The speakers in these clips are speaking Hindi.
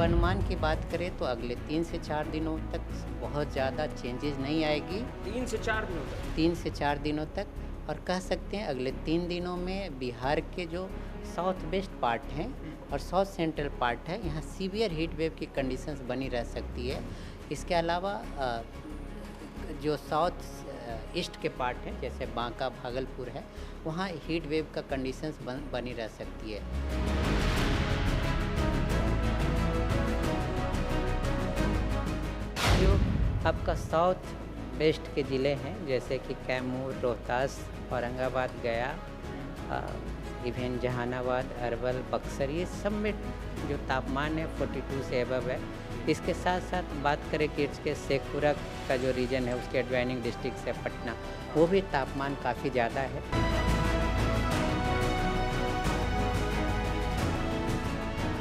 पूर्वानुमान की बात करें तो अगले 3 से 4 दिनों तक बहुत ज़्यादा चेंजेस नहीं आएगी। 3 से 4 दिनों तक? 3 से 4 दिनों तक, और कह सकते हैं अगले 3 दिनों में बिहार के जो साउथ वेस्ट पार्ट हैं और साउथ सेंट्रल पार्ट है, यहाँ सीवियर हीट वेव की कंडीशंस बनी रह सकती है। इसके अलावा जो साउथ ईस्ट के पार्ट हैं जैसे बांका, भागलपुर है, वहाँ हीट वेव का कंडीशंस बनी रह सकती है। जो आपका साउथ वेस्ट के ज़िले हैं जैसे कि कैमूर, रोहतास, औरंगाबाद, गया, इवन जहानाबाद, अरवल, बक्सर, ये सब में जो तापमान है 42 से एबव है। इसके साथ साथ बात करें कि इसके शेखपुरा का जो रीजन है उसके एडजॉइनिंग डिस्ट्रिक्ट है पटना, वो भी तापमान काफ़ी ज़्यादा है।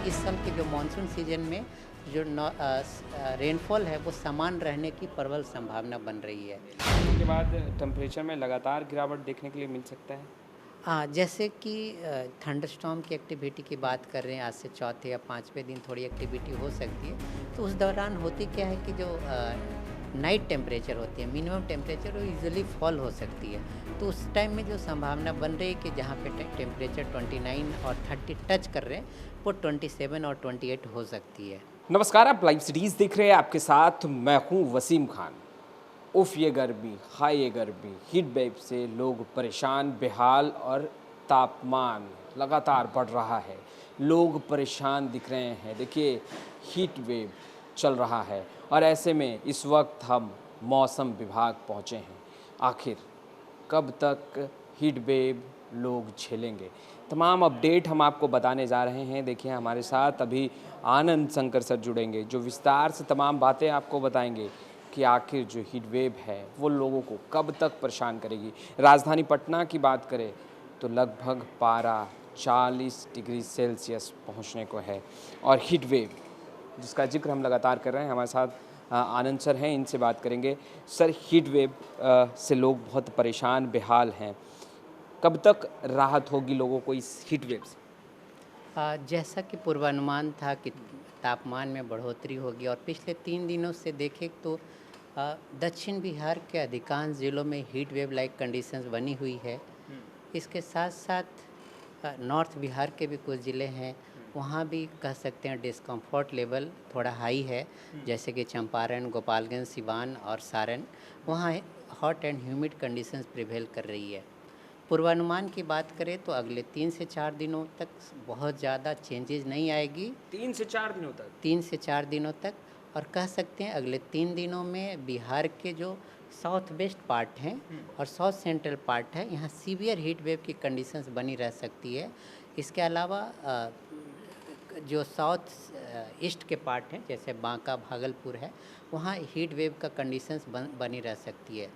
इस साल के जो मानसून सीजन में जो रेनफॉल है वो समान रहने की प्रबल संभावना बन रही है। उसके बाद टेम्परेचर में लगातार गिरावट देखने के लिए मिल सकता है। हाँ, जैसे कि थंडरस्टॉर्म की एक्टिविटी की बात कर रहे हैं, आज से चौथे या पाँचवें दिन थोड़ी एक्टिविटी हो सकती है। तो उस दौरान होती क्या है कि जो नाइट टेम्परेचर होती है, मिनिमम टेम्परेचर, वो यूजुअली फॉल हो सकती है। तो उस टाइम में जो संभावना बन रही है कि जहाँ पे टेम्परेचर 29 और 30 टच कर रहे हैं, वो 27 और 28 हो सकती है। नमस्कार, आप लाइव सिटीज़ देख रहे हैं, आपके साथ मैं हूँ वसीम खान। उफ़ ये गर्मी, हाय ये गर्मी, हीट वेव से लोग परेशान, बेहाल और तापमान लगातार बढ़ रहा है। लोग परेशान दिख रहे हैं। देखिए, हीट वेव चल रहा है और ऐसे में इस वक्त हम मौसम विभाग पहुँचे हैं। आखिर कब तक हीट वेव लोग झेलेंगे? तमाम अपडेट हम आपको बताने जा रहे हैं। देखिए, हमारे साथ अभी आनंद शंकर सर जुड़ेंगे जो विस्तार से तमाम बातें आपको बताएंगे कि आखिर जो हीट वेव है वो लोगों को कब तक परेशान करेगी। राजधानी पटना की बात करें तो लगभग पारा 40 डिग्री सेल्सियस पहुंचने को है और हीट वेव जिसका जिक्र हम लगातार कर रहे हैं, हमारे साथ आनंद सर हैं, इनसे बात करेंगे। सर, हीट वेव से लोग बहुत परेशान, बेहाल हैं। कब तक राहत होगी लोगों को इस हीट वेव से? जैसा कि पूर्वानुमान था कि तापमान में बढ़ोतरी होगी, और पिछले 3 दिनों से देखें तो दक्षिण बिहार के अधिकांश ज़िलों में हीट वेव लाइक कंडीशंस बनी हुई है। इसके साथ साथ नॉर्थ बिहार के भी कुछ ज़िले हैं, वहाँ भी कह सकते हैं डिस्कम्फर्ट लेवल थोड़ा हाई है, जैसे कि चंपारण, गोपालगंज, सिवान और सारण। वहाँ hot and humid conditions prevail कर रही है। पूर्वानुमान की बात करें तो अगले 3 से 4 दिनों तक बहुत ज़्यादा चेंजेस नहीं आएगी। 3 से 4 दिनों तक? 3 से 4 दिनों तक, और कह सकते हैं अगले 3 दिनों में बिहार के जो साउथ वेस्ट पार्ट हैं और साउथ सेंट्रल पार्ट है, यहाँ सीवियर हीट वेव की कंडीशंस बनी रह सकती है। इसके अलावा जो साउथ ईस्ट के पार्ट हैं जैसे बांका, भागलपुर है, वहाँ हीट वेव का कंडीशंस बनी रह सकती है।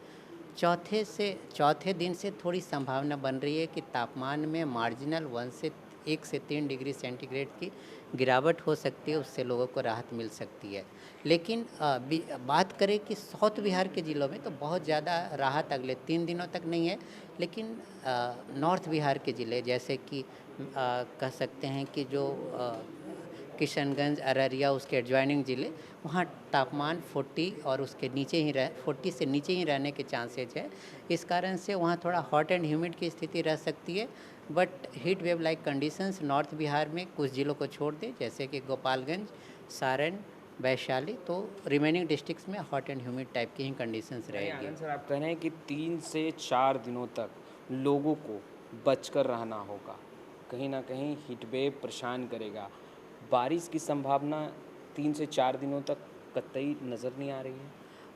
चौथे दिन से थोड़ी संभावना बन रही है कि तापमान में मार्जिनल 1 से 3 डिग्री सेंटीग्रेड की गिरावट हो सकती है, उससे लोगों को राहत मिल सकती है। लेकिन बात करें कि साउथ बिहार के ज़िलों में तो बहुत ज़्यादा राहत अगले 3 दिनों तक नहीं है, लेकिन नॉर्थ बिहार के ज़िले जैसे कि कह सकते हैं कि जो किशनगंज, अररिया, उसके एडजॉइनिंग ज़िले, वहाँ तापमान 40 और उसके नीचे ही 40 से नीचे ही रहने के चांसेज है। इस कारण से वहाँ थोड़ा हॉट एंड ह्यूमिड की स्थिति रह सकती है। But heat wave like conditions north Bihar में कुछ ज़िलों को छोड़ दें जैसे कि गोपालगंज, सारण, वैशाली, तो रिमेनिंग डिस्ट्रिक्ट्स में हॉट एंड ह्यूमिड टाइप की ही कंडीशंस रहेंगी। आनंद सर, आप कह रहे हैं कि 3 से 4 दिनों तक लोगों को बचकर रहना होगा। कहीं न कहीं हीट वेव परेशान करेगा। बारिश की संभावना 3 से 4 दिनों तक कतई नज़र नहीं आ रही है।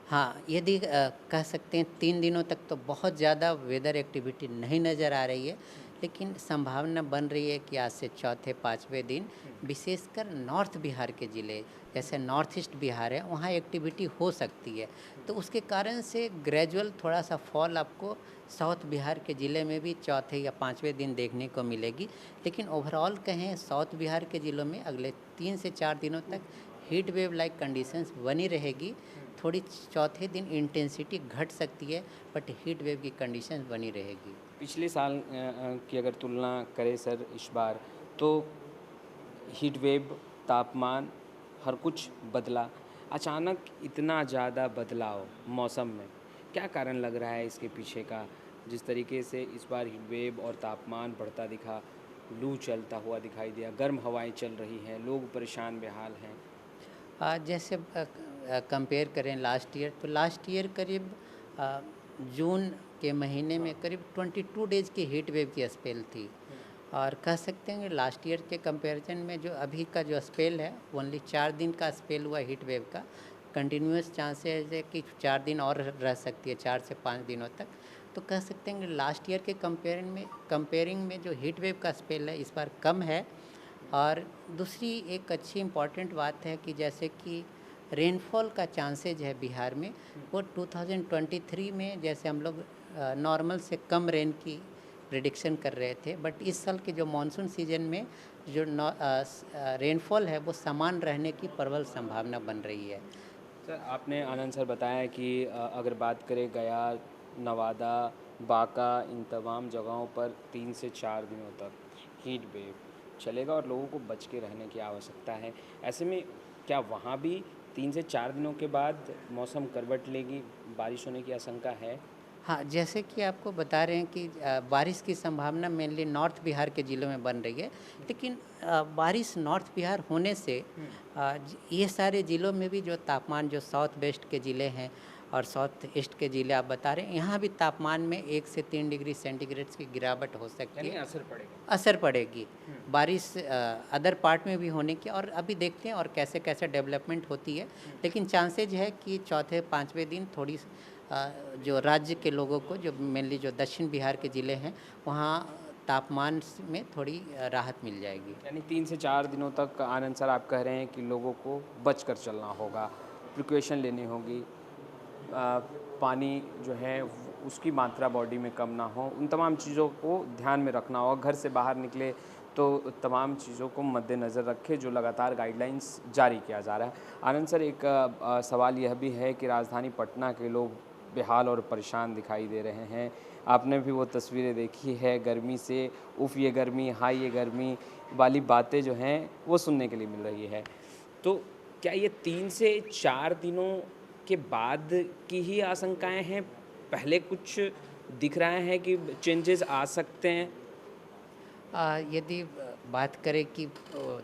हाँ, यदि कह सकते हैं 3 दिनों तक तो बहुत ज़्यादा वेदर एक्टिविटी नहीं नज़र आ रही है, लेकिन संभावना बन रही है कि आज से चौथे, पाँचवें दिन विशेषकर नॉर्थ बिहार के ज़िले जैसे नॉर्थ ईस्ट बिहार है, वहाँ एक्टिविटी हो सकती है। तो उसके कारण से ग्रेजुअल थोड़ा-सा फॉल आपको साउथ बिहार के ज़िले में भी चौथे या पाँचवें दिन देखने को मिलेगी। लेकिन ओवरऑल कहें, साउथ बिहार के ज़िलों में अगले 3 से 4 दिनों तक हीट वेव लाइक कंडीशंस बनी रहेगी। थोड़ी चौथे दिन इंटेंसिटी घट सकती है, बट हीट वेव की कंडीशन बनी रहेगी। पिछले साल की अगर तुलना करें सर इस बार, तो हीट वेव, तापमान हर कुछ बदला। अचानक इतना ज़्यादा बदलाव मौसम में, क्या कारण लग रहा है इसके पीछे का? जिस तरीके से इस बार हीट वेव और तापमान बढ़ता दिखा, लू चलता हुआ दिखाई दिया, गर्म हवाएं चल रही हैं, लोग परेशान बेहाल हैं। जैसे कंपेयर करें लास्ट ईयर, तो लास्ट ईयर करीब अ, जून के महीने में करीब 22 डेज़ की हीट वेव की स्पेल थी। और कह सकते हैं कि लास्ट ईयर के कंपैरिजन में जो अभी का जो स्पेल है, ओनली 4 दिन का स्पेल हुआ हीट वेव का। कंटिन्यूअस चांसेस है कि 4 दिन और रह सकती है, 4 से 5 दिनों तक। तो कह सकते हैं कि लास्ट ईयर के कंपेयरिंग में जो हीट वेव का स्पेल है इस बार कम है। और दूसरी एक अच्छी इम्पॉर्टेंट बात है कि जैसे कि रेनफॉल का चांसेज है बिहार में, वो 2023 में जैसे हम लोग नॉर्मल से कम रेन की प्रिडिक्शन कर रहे थे, बट इस साल के जो मानसून सीजन में जो रेनफॉल है वो समान रहने की प्रबल संभावना बन रही है। सर, आपने आनंद सर बताया कि अगर बात करें गया, नवादा, बांका, इन तमाम जगहों पर 3 से 4 दिनों तक हीट वेव चलेगा और लोगों को बच के रहने की आवश्यकता है। ऐसे में क्या वहाँ भी 3 से 4 दिनों के बाद मौसम करवट लेगी, बारिश होने की आशंका है? हाँ, जैसे कि आपको बता रहे हैं कि बारिश की संभावना मेनली नॉर्थ बिहार के ज़िलों में बन रही है, लेकिन बारिश नॉर्थ बिहार होने से ये सारे ज़िलों में भी जो तापमान, जो साउथ वेस्ट के ज़िले हैं और साउथ ईस्ट के ज़िले आप बता रहे हैं, यहाँ भी तापमान में 1 से 3 डिग्री सेंटीग्रेड की गिरावट हो सकती यानी है। असर पड़ेगा। असर पड़ेगी बारिश अदर पार्ट में भी होने की, और अभी देखते हैं और कैसे कैसे डेवलपमेंट होती है। लेकिन चांसेज है कि चौथे पाँचवें दिन थोड़ी जो राज्य के लोगों को, जो मेनली जो दक्षिण बिहार के ज़िले हैं, वहाँ तापमान में थोड़ी राहत मिल जाएगी। यानी 3 से 4 दिनों तक आनंद सर आप कह रहे हैं कि लोगों को बच कर चलना होगा, प्रिकॉशन लेनी होगी, पानी जो है उसकी मात्रा बॉडी में कम ना हो, उन तमाम चीज़ों को ध्यान में रखना होगा। घर से बाहर निकले तो तमाम चीज़ों को मद्देनज़र रखें जो लगातार गाइडलाइंस जारी किया जा रहा है। आनंद सर, एक सवाल यह भी है कि राजधानी पटना के लोग बेहाल और परेशान दिखाई दे रहे हैं। आपने भी वो तस्वीरें देखी है, गर्मी से उफ़ ये गर्मी, हाय ये गर्मी वाली बातें जो हैं वो सुनने के लिए मिल रही है। तो क्या ये 3 से 4 दिनों के बाद की ही आशंकाएँ हैं? पहले कुछ दिख रहा है कि चेंजेस आ सकते हैं? यदि बात करें कि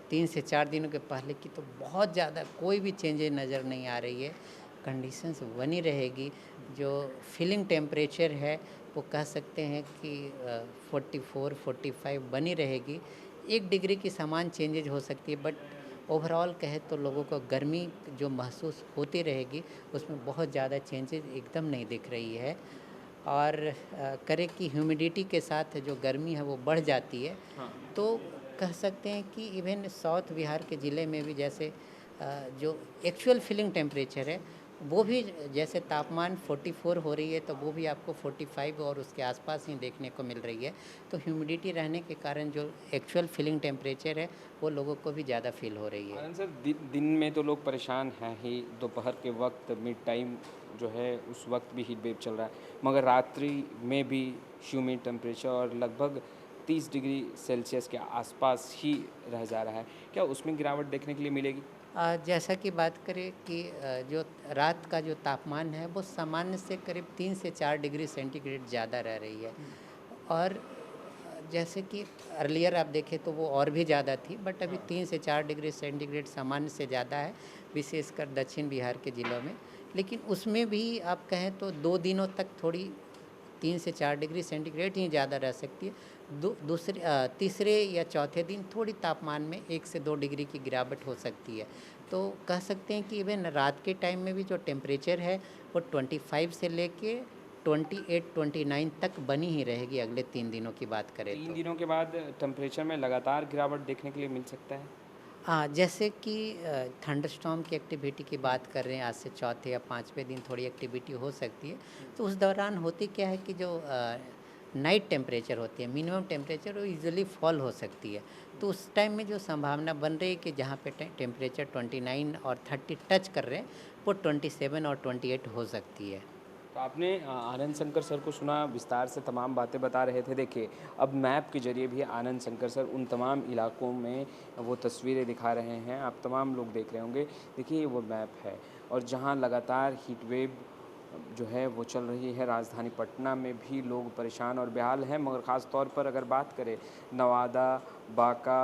3 से 4 दिनों के पहले की, तो बहुत ज़्यादा कोई भी चेंजेस नज़र नहीं आ रही है। कंडीशंस बनी रहेगी। जो फीलिंग टेम्परेचर है वो कह सकते हैं कि 44-45 बनी रहेगी। 1 डिग्री की समान चेंजेज हो सकती है, बट ओवरऑल कहे तो लोगों को गर्मी जो महसूस होती रहेगी उसमें बहुत ज़्यादा चेंजेज एकदम नहीं दिख रही है। और करें कि ह्यूमिडिटी के साथ जो गर्मी है वो बढ़ जाती है, हाँ। तो कह सकते हैं कि इवन साउथ बिहार के ज़िले में भी जैसे जो एक्चुअल फीलिंग टेम्परेचर है वो भी, जैसे तापमान 44 हो रही है तो वो भी आपको 45 और उसके आसपास ही देखने को मिल रही है। तो ह्यूमिडिटी रहने के कारण जो एक्चुअल फीलिंग टेम्परेचर है वो लोगों को भी ज़्यादा फील हो रही है। आनंद सर, दिन में तो लोग परेशान हैं ही, दोपहर के वक्त मिड टाइम जो है उस वक्त भी हीट वेव चल रहा है, मगर रात्रि में भी ह्यूमिड टेम्परेचर और लगभग 30 डिग्री सेल्सियस के आसपास ही रह जा रहा है। क्या उसमें गिरावट देखने के लिए मिलेगी? जैसा कि बात करें कि जो रात का जो तापमान है वो सामान्य से करीब 3 से 4 डिग्री सेंटीग्रेड ज़्यादा रह रही है। और जैसे कि अर्लियर आप देखें तो वो और भी ज़्यादा थी, बट अभी 3 से 4 डिग्री सेंटीग्रेड सामान्य से ज़्यादा है, विशेषकर दक्षिण बिहार के ज़िलों में। लेकिन उसमें भी आप कहें तो 2 दिनों तक थोड़ी 3 से 4 डिग्री सेंटीग्रेड ही ज़्यादा रह सकती है। तीसरे या चौथे दिन थोड़ी तापमान में 1 से 2 डिग्री की गिरावट हो सकती है। तो कह सकते हैं कि इवन रात के टाइम में भी जो टेम्परेचर है वो 25 से लेके 28-29 तक बनी ही रहेगी अगले 3 दिनों की बात करें 3 तो। दिनों के बाद टेम्परेचर में लगातार गिरावट देखने के लिए मिल सकता है? हाँ, जैसे कि थंडरस्टॉर्म की एक्टिविटी की बात कर रहे हैं, आज से चौथे या पाँचवें दिन थोड़ी एक्टिविटी हो सकती है। तो उस दौरान होती क्या है कि जो नाइट टेम्परेचर होती है, मिनिमम टेम्परेचर, वो यूजुअली फॉल हो सकती है। तो उस टाइम में जो संभावना बन रही है कि जहाँ पे टेम्परेचर 29 और 30 टच कर रहे हैं, वो 27 और 28 हो सकती है। तो आपने आनंद शंकर सर को सुना, विस्तार से तमाम बातें बता रहे थे। देखिए, अब मैप के ज़रिए भी आनंद शंकर सर उन तमाम इलाकों में वो तस्वीरें दिखा रहे हैं, आप तमाम लोग देख रहे होंगे। देखिए, वो मैप है और जहाँ लगातार हीट वेव जो है वो चल रही है, राजधानी पटना में भी लोग परेशान और बेहाल हैं। मगर ख़ास तौर पर अगर बात करें नवादा, बांका,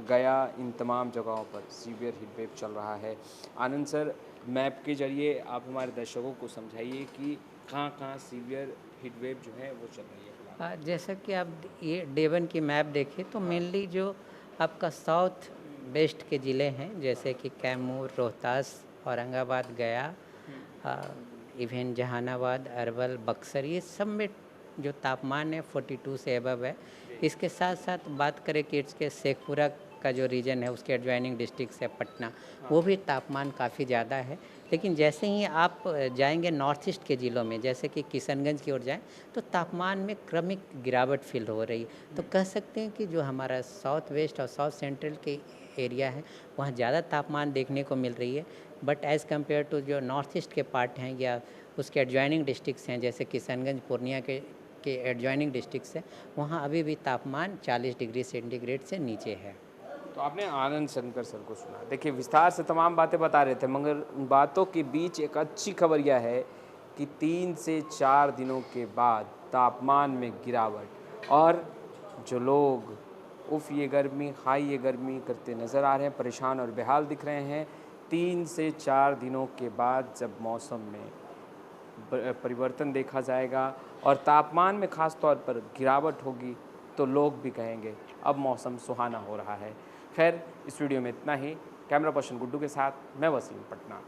गया, इन तमाम जगहों पर सीवियर हीट वेव चल रहा है। आनंद सर, मैप के ज़रिए आप हमारे दर्शकों को समझाइए कि कहाँ-कहाँ सीवियर हीट वेव जो है वो चल रही है फिलहाल? जैसा कि आप ये डे वन की मैप देखें तो मेनली जो आपका साउथ वेस्ट के ज़िले हैं जैसे कि कैमूर, रोहतास, औरंगाबाद, गया, इवन जहानाबाद, अरवल, बक्सर, ये सब में जो तापमान है 42 से अबव है। इसके साथ साथ बात करें कि इसके शेखपुरा का जो रीजन है उसके एडजॉइनिंग डिस्ट्रिक्ट है पटना, वो भी तापमान काफ़ी ज़्यादा है। लेकिन जैसे ही आप जाएंगे नॉर्थ ईस्ट के ज़िलों में जैसे कि किशनगंज की ओर जाएं तो तापमान में क्रमिक गिरावट फील हो रही है। तो कह सकते हैं कि जो हमारा साउथ वेस्ट और साउथ सेंट्रल के एरिया है वहाँ ज़्यादा तापमान देखने को मिल रही है। बट एज़ कम्पेयर टू जो नॉर्थ ईस्ट के पार्ट हैं या उसके एडजॉइनिंग डिस्ट्रिक्ट्स हैं जैसे किशनगंज, पूर्णिया के एडजॉइनिंग डिस्ट्रिक्ट्स हैं, वहाँ अभी भी तापमान 40 डिग्री सेंटीग्रेड से नीचे है। तो आपने आनंद शंकर सर को सुना। देखिए, विस्तार से तमाम बातें बता रहे थे, मगर उन बातों के बीच एक अच्छी खबर यह है कि 3 से 4 दिनों के बाद तापमान में गिरावट और जो लोग उफ़ ये गर्मी, हाय ये गर्मी करते नज़र आ रहे हैं, परेशान और बेहाल दिख रहे हैं। 3 से 4 दिनों के बाद जब मौसम में परिवर्तन देखा जाएगा और तापमान में ख़ास तौर पर गिरावट होगी तो लोग भी कहेंगे अब मौसम सुहाना हो रहा है। खैर, इस वीडियो में इतना ही। कैमरा पर्सन गुड्डू के साथ मैं वसीम, पटना।